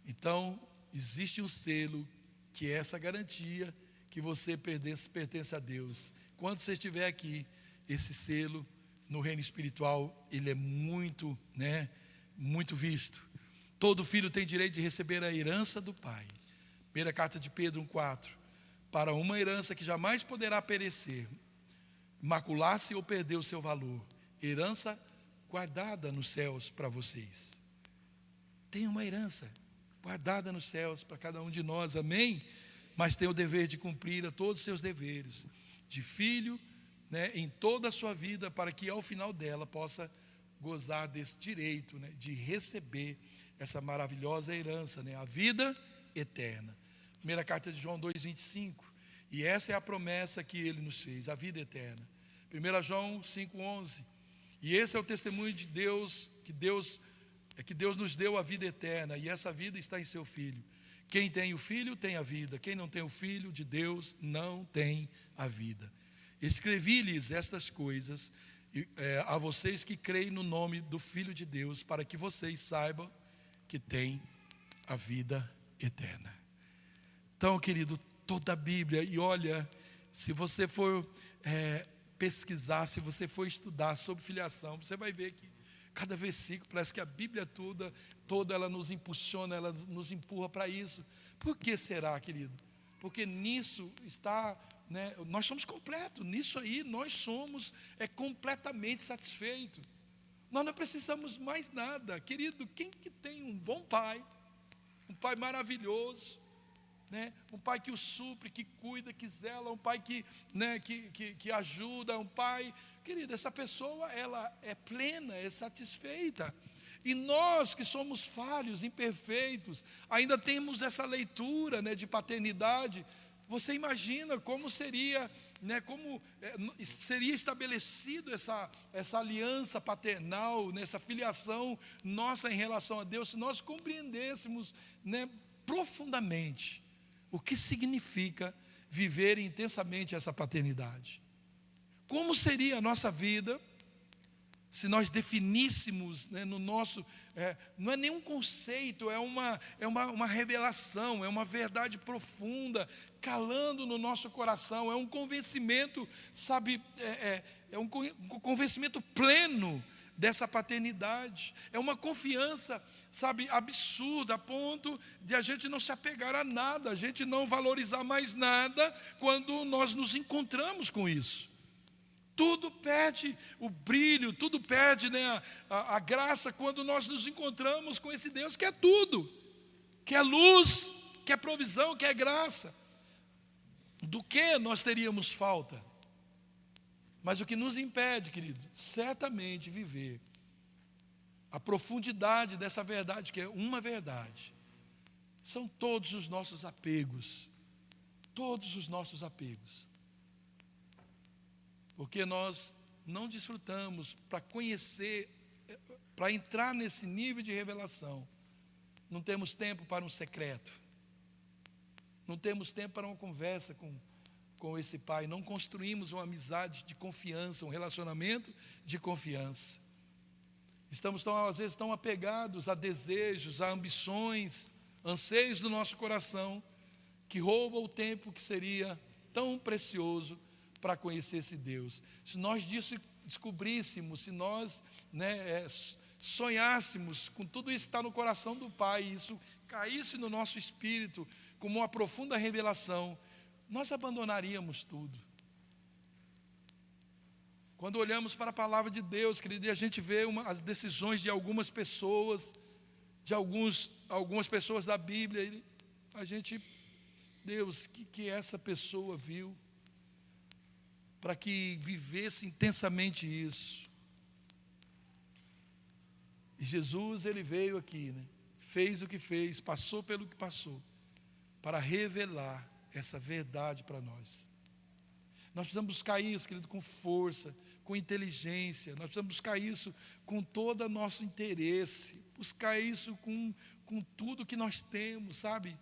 Então, existe um selo que é essa garantia que você pertence a Deus. Quando você estiver aqui, esse selo no reino espiritual, ele é muito visto. Todo filho tem direito de receber a herança do Pai. Primeira carta de Pedro 1:4. Para uma herança que jamais poderá perecer, macular-se ou perder o seu valor. Herança guardada nos céus para vocês. Tem uma herança guardada nos céus para cada um de nós, amém? Mas tem o dever de cumprir a todos os seus deveres de filho, em toda a sua vida, para que ao final dela possa gozar desse direito, de receber essa maravilhosa herança, a vida eterna. Primeira carta de João 2:25. E essa é a promessa que Ele nos fez, a vida eterna. 1 João 5:11. E esse é o testemunho de Deus, que Deus nos deu a vida eterna, e essa vida está em seu Filho. Quem tem o Filho tem a vida, quem não tem o Filho de Deus não tem a vida. Escrevi-lhes estas coisas a vocês que creem no nome do Filho de Deus, para que vocês saibam que têm a vida eterna. Então, querido, toda a Bíblia, e olha, se você for pesquisar, se você for estudar sobre filiação, você vai ver que cada versículo, parece que a Bíblia toda ela nos impulsiona, ela nos empurra para isso. Por que será, querido? Porque nisso está, nós somos completos, nisso aí nós somos completamente satisfeitos. Nós não precisamos mais nada, querido. Quem que tem um bom pai, um pai maravilhoso, um pai que o supre, que cuida, que zela, um pai que ajuda, um pai, querido, essa pessoa, ela é plena, é satisfeita. E nós que somos falhos, imperfeitos, ainda temos essa leitura de paternidade. Você imagina como seria, como seria estabelecido essa aliança paternal, essa filiação nossa em relação a Deus, se nós compreendêssemos profundamente o que significa viver intensamente essa paternidade. Como seria a nossa vida se nós definíssemos no nosso... não é nenhum conceito, é uma revelação, é uma verdade profunda, calando no nosso coração, é um convencimento, sabe, é um convencimento pleno dessa paternidade, é uma confiança, sabe, absurda, a ponto de a gente não se apegar a nada, a gente não valorizar mais nada quando nós nos encontramos com isso. Tudo perde o brilho, tudo perde, né, a graça quando nós nos encontramos com esse Deus que é tudo, que é luz, que é provisão, que é graça. Do que nós teríamos falta? Mas o que nos impede, querido, certamente viver a profundidade dessa verdade, que é uma verdade, são todos os nossos apegos. Todos os nossos apegos. Porque nós não desfrutamos para conhecer, para entrar nesse nível de revelação. Não temos tempo para um secreto. Não temos tempo para uma conversa com esse Pai. Não construímos uma amizade de confiança, um relacionamento de confiança. Estamos, às vezes, tão apegados a desejos, a ambições, anseios do nosso coração, que rouba o tempo que seria tão precioso para conhecer esse Deus. Se nós descobríssemos, se nós, sonhássemos com tudo isso que está no coração do Pai, e isso caísse no nosso espírito como uma profunda revelação, nós abandonaríamos tudo. Quando olhamos para a palavra de Deus, querido, e a gente vê as decisões de algumas pessoas, de algumas pessoas da Bíblia, a gente, Deus, que essa pessoa viu para que vivesse intensamente isso. E Jesus, ele veio aqui, fez o que fez, passou pelo que passou, para revelar essa verdade para nós. Nós precisamos buscar isso, querido, com força, com inteligência. Nós precisamos buscar isso com todo o nosso interesse, buscar isso com tudo que nós temos, sabe?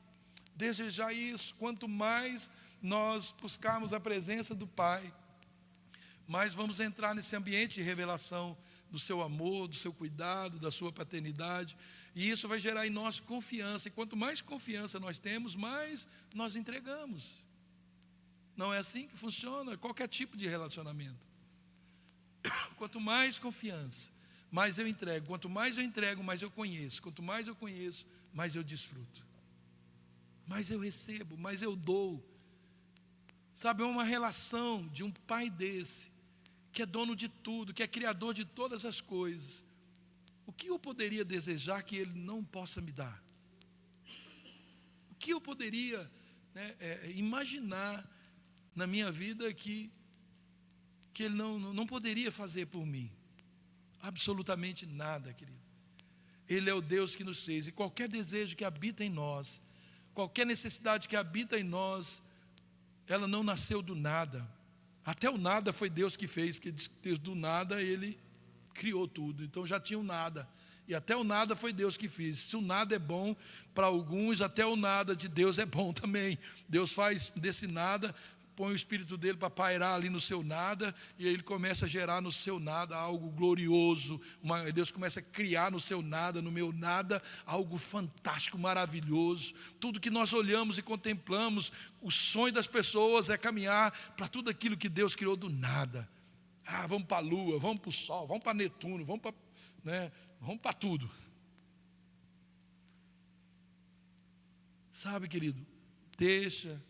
Desejar isso. Quanto mais nós buscarmos a presença do Pai, mais vamos entrar nesse ambiente de revelação do seu amor, do seu cuidado, da sua paternidade, e isso vai gerar em nós confiança, e quanto mais confiança nós temos, mais nós entregamos. Não é assim que funciona qualquer tipo de relacionamento. Quanto mais confiança, mais eu entrego. Quanto mais eu entrego, mais eu conheço. Quanto mais eu conheço, mais eu desfruto. Mais eu recebo, mais eu dou. Sabe, é uma relação de um pai desse, que é dono de tudo, que é criador de todas as coisas. O que eu poderia desejar que ele não possa me dar? O que eu poderia imaginar na minha vida que ele não poderia fazer por mim? Absolutamente nada, querido. Ele é o Deus que nos fez, e qualquer desejo que habita em nós, qualquer necessidade que habita em nós, ela não nasceu do nada. Até o nada foi Deus que fez, porque do nada Ele criou tudo. Então já tinha o nada. E até o nada foi Deus que fez. Se o nada é bom para alguns, até o nada de Deus é bom também. Deus faz desse nada, põe o Espírito dele para pairar ali no seu nada, e aí ele começa a gerar no seu nada algo glorioso. Deus começa a criar no seu nada, no meu nada, algo fantástico, maravilhoso. Tudo que nós olhamos e contemplamos, o sonho das pessoas é caminhar para tudo aquilo que Deus criou do nada. Vamos para a Lua, vamos para o Sol, vamos para Netuno, vamos para tudo. Sabe, querido, deixa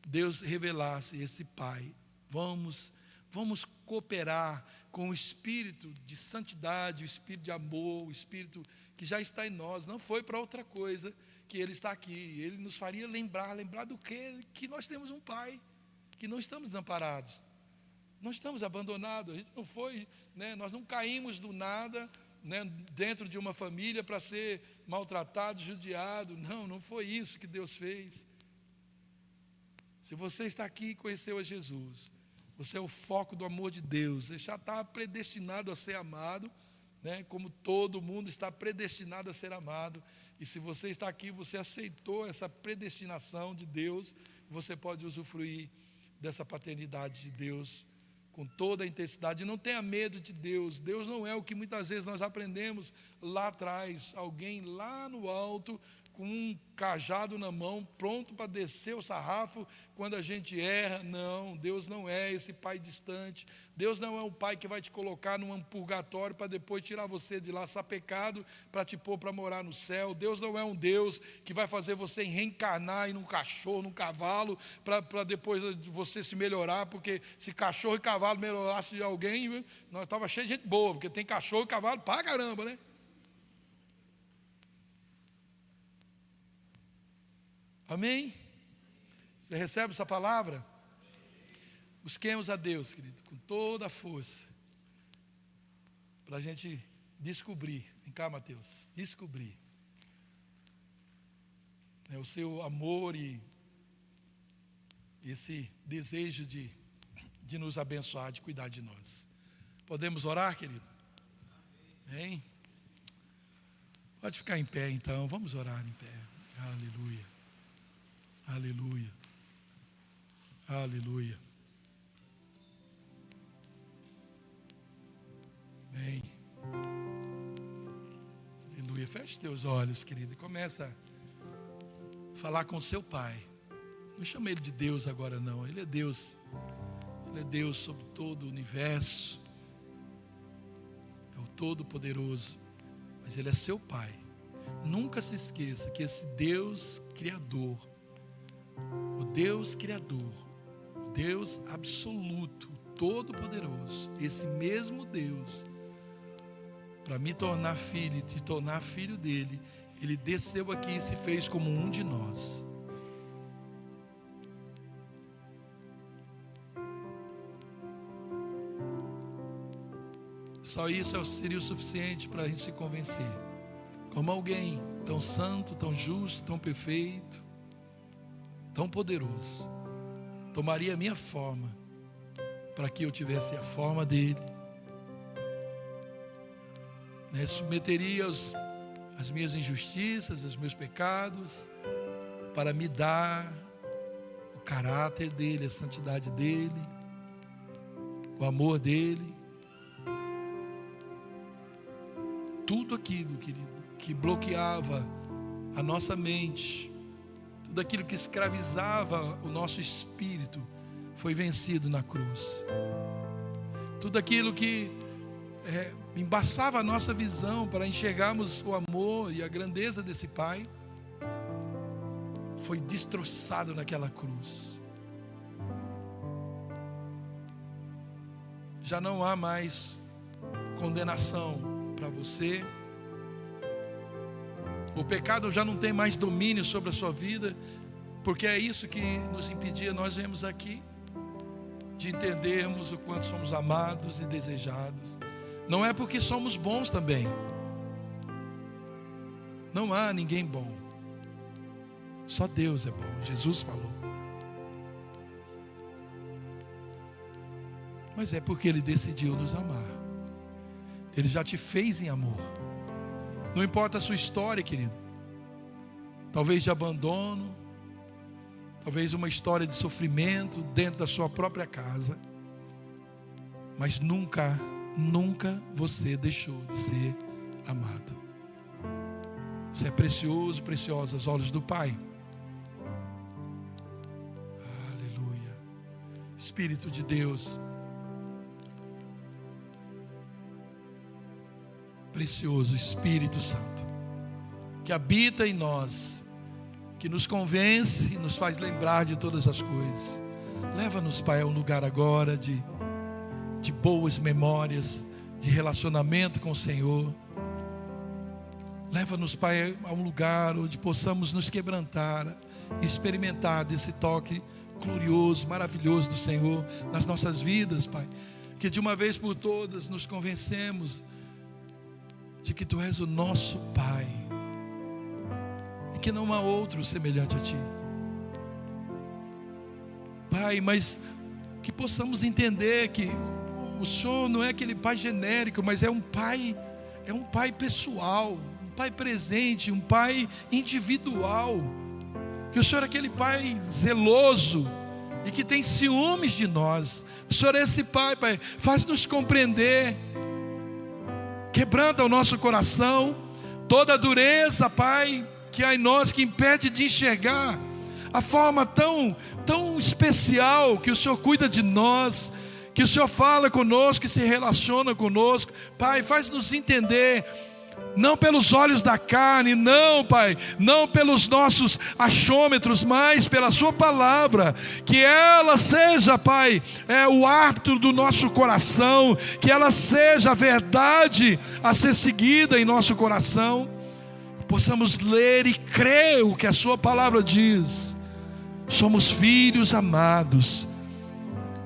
Deus revelar-se esse Pai. Vamos cooperar com o Espírito de santidade, o Espírito de amor, o Espírito que já está em nós. Não foi para outra coisa que Ele está aqui. Ele nos faria lembrar do quê? Que nós temos um Pai, que não estamos desamparados, não estamos abandonados. A gente não foi, nós não caímos do nada, dentro de uma família para ser maltratado, judiado. Não foi isso que Deus fez. Se você está aqui e conheceu a Jesus, você é o foco do amor de Deus, você já está predestinado a ser amado, como todo mundo está predestinado a ser amado. E se você está aqui, você aceitou essa predestinação de Deus, você pode usufruir dessa paternidade de Deus com toda a intensidade. Não tenha medo de Deus. Deus não é o que muitas vezes nós aprendemos lá atrás, alguém lá no alto com um cajado na mão, pronto para descer o sarrafo quando a gente erra. Não, Deus não é esse pai distante. Deus não é um pai que vai te colocar num purgatório para depois tirar você de lá sapecado para te pôr para morar no céu. Deus não é um Deus que vai fazer você reencarnar em um cachorro, num cavalo, para depois você se melhorar, porque se cachorro e cavalo melhorasse de alguém, nós estava cheio de gente boa, porque tem cachorro e cavalo pra caramba, né? Amém? Você recebe essa palavra? Busquemos a Deus, querido, com toda a força, para a gente descobrir. Vem cá, Mateus, descobrir o seu amor e esse desejo de nos abençoar, de cuidar de nós. Podemos orar, querido? Amém? Pode ficar em pé, então. Vamos orar em pé. Aleluia. Aleluia, aleluia. Bem, aleluia. Feche teus olhos, querido, e começa a falar com seu pai. Não chama ele de Deus agora, não. Ele é Deus sobre todo o universo, é o Todo-Poderoso, mas ele é seu pai. Nunca se esqueça que esse Deus Criador, o Deus Criador, o Deus absoluto, Todo-Poderoso, esse mesmo Deus, para me tornar filho e te tornar filho dele, ele desceu aqui e se fez como um de nós. Só isso seria o suficiente para a gente se convencer. Como alguém tão santo, tão justo, tão perfeito, tão poderoso, tomaria a minha forma, para que eu tivesse a forma dele, submeteria as minhas injustiças, os meus pecados, para me dar o caráter dele, a santidade dele, o amor dele. Tudo aquilo, querido, que bloqueava a nossa mente, tudo aquilo que escravizava o nosso espírito, foi vencido na cruz. Tudo aquilo que embaçava a nossa visão para enxergarmos o amor e a grandeza desse Pai, foi destroçado naquela cruz. Já não há mais condenação para você. O pecado já não tem mais domínio sobre a sua vida, porque é isso que nos impedia. Nós viemos aqui de entendermos o quanto somos amados e desejados. Não é porque somos bons também. Não há ninguém bom. Só Deus é bom. Jesus falou. Mas é porque Ele decidiu nos amar. Ele já te fez em amor. Não importa a sua história, querido. Talvez de abandono, talvez uma história de sofrimento dentro da sua própria casa. Mas nunca você deixou de ser amado. Você é precioso, preciosa aos olhos do Pai. Aleluia. Espírito de Deus, precioso Espírito Santo, que habita em nós, que nos convence e nos faz lembrar de todas as coisas. Leva-nos, Pai, a um lugar agora de boas memórias, de relacionamento com o Senhor. Leva-nos, Pai, a um lugar onde possamos nos quebrantar e experimentar desse toque glorioso, maravilhoso do Senhor nas nossas vidas, Pai. Que de uma vez por todas nos convencemos de que Tu és o nosso Pai e que não há outro semelhante a Ti, Pai. Mas que possamos entender que o Senhor não é aquele Pai genérico, mas é um Pai pessoal, um Pai presente, um Pai individual. Que o Senhor é aquele Pai zeloso e que tem ciúmes de nós. O Senhor é esse Pai, Pai, faz-nos compreender, quebranta o nosso coração, toda a dureza, Pai, que há em nós que impede de enxergar a forma tão especial que o Senhor cuida de nós, que o Senhor fala conosco, que se relaciona conosco. Pai, faz-nos entender, não pelos olhos da carne, não, Pai, não pelos nossos achômetros, mas pela Sua palavra, que ela seja, Pai, o árbitro do nosso coração, que ela seja a verdade a ser seguida em nosso coração, possamos ler e crer o que a Sua palavra diz. Somos filhos amados,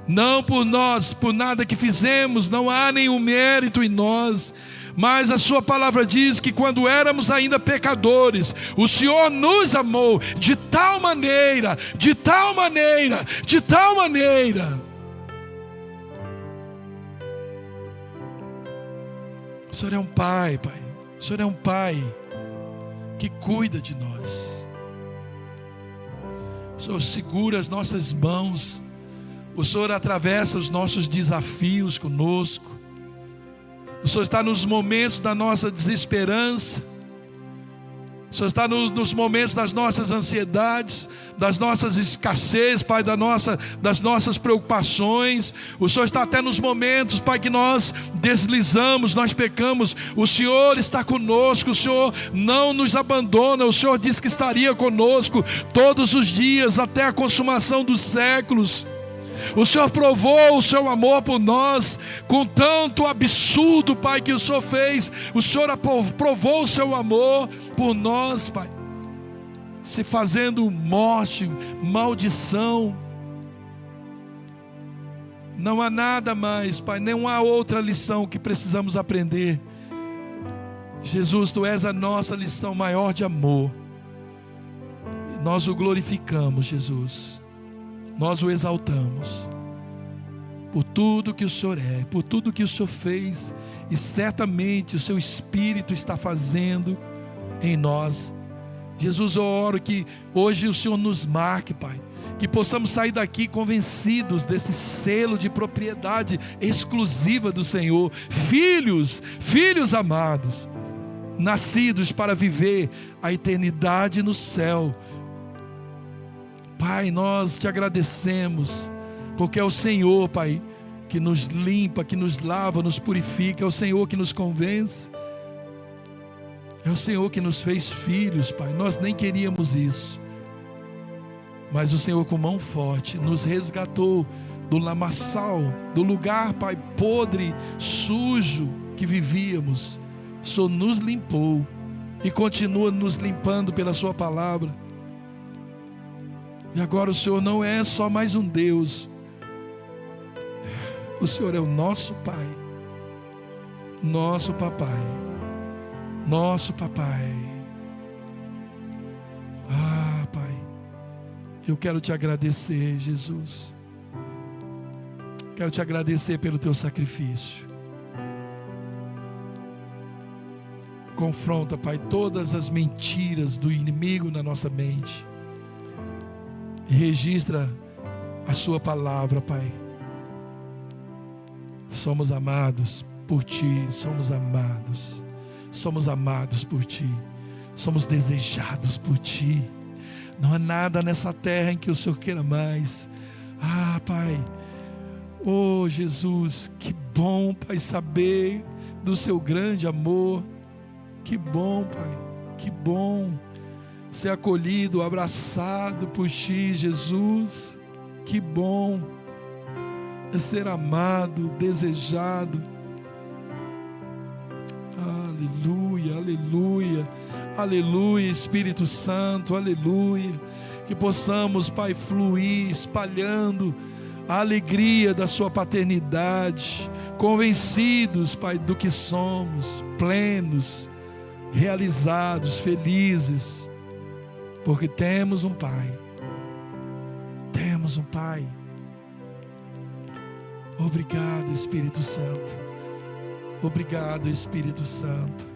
não por nós, por nada que fizemos, não há nenhum mérito em nós, mas a Sua palavra diz que quando éramos ainda pecadores, o Senhor nos amou de tal maneira, de tal maneira, de tal maneira. O Senhor é um Pai, Pai. O Senhor é um Pai que cuida de nós. O Senhor segura as nossas mãos. O Senhor atravessa os nossos desafios conosco. O Senhor está nos momentos da nossa desesperança. O Senhor está nos momentos das nossas ansiedades, das nossas escassez, Pai, das nossas preocupações. O Senhor está até nos momentos, Pai, que nós deslizamos, nós pecamos. O Senhor está conosco, o Senhor não nos abandona. O Senhor disse que estaria conosco todos os dias, até a consumação dos séculos. O Senhor provou o seu amor por nós com tanto absurdo, Pai, que o Senhor fez. O Senhor provou o seu amor por nós, Pai, se fazendo morte, maldição. Não há nada mais, Pai, não há outra lição que precisamos aprender. Jesus, Tu és a nossa lição maior de amor. Nós o glorificamos, Jesus. Nós o exaltamos por tudo que o Senhor é, por tudo que o Senhor fez, e certamente o Seu Espírito está fazendo em nós. Jesus, eu oro que hoje o Senhor nos marque, Pai, que possamos sair daqui convencidos desse selo de propriedade exclusiva do Senhor, filhos amados, nascidos para viver a eternidade no céu. Pai, nós Te agradecemos, porque é o Senhor, Pai, que nos limpa, que nos lava, nos purifica, é o Senhor que nos convence, é o Senhor que nos fez filhos, Pai. Nós nem queríamos isso, mas o Senhor com mão forte nos resgatou do lamaçal, do lugar, Pai, podre, sujo que vivíamos. O Senhor nos limpou e continua nos limpando pela Sua palavra. E agora o Senhor não é só mais um Deus. O Senhor é o nosso Pai, nosso Papai, nosso Papai. Ah, Pai, eu quero Te agradecer, Jesus. Quero Te agradecer pelo Teu sacrifício. Confronta, Pai, todas as mentiras do inimigo na nossa mente. E registra a Sua palavra, Pai. Somos amados por Ti, somos amados por Ti, somos desejados por Ti. Não há nada nessa terra em que o Senhor queira mais. Ah, Pai, oh Jesus, que bom, Pai, saber do Seu grande amor. Que bom, Pai, que bom ser acolhido, abraçado por Ti, Jesus. Que bom é ser amado, desejado. Aleluia, aleluia, aleluia, Espírito Santo, aleluia. Que possamos, Pai, fluir espalhando a alegria da Sua paternidade, convencidos, Pai, do que somos, plenos, realizados, felizes, porque temos um Pai. Temos um Pai. Obrigado, Espírito Santo. Obrigado, Espírito Santo.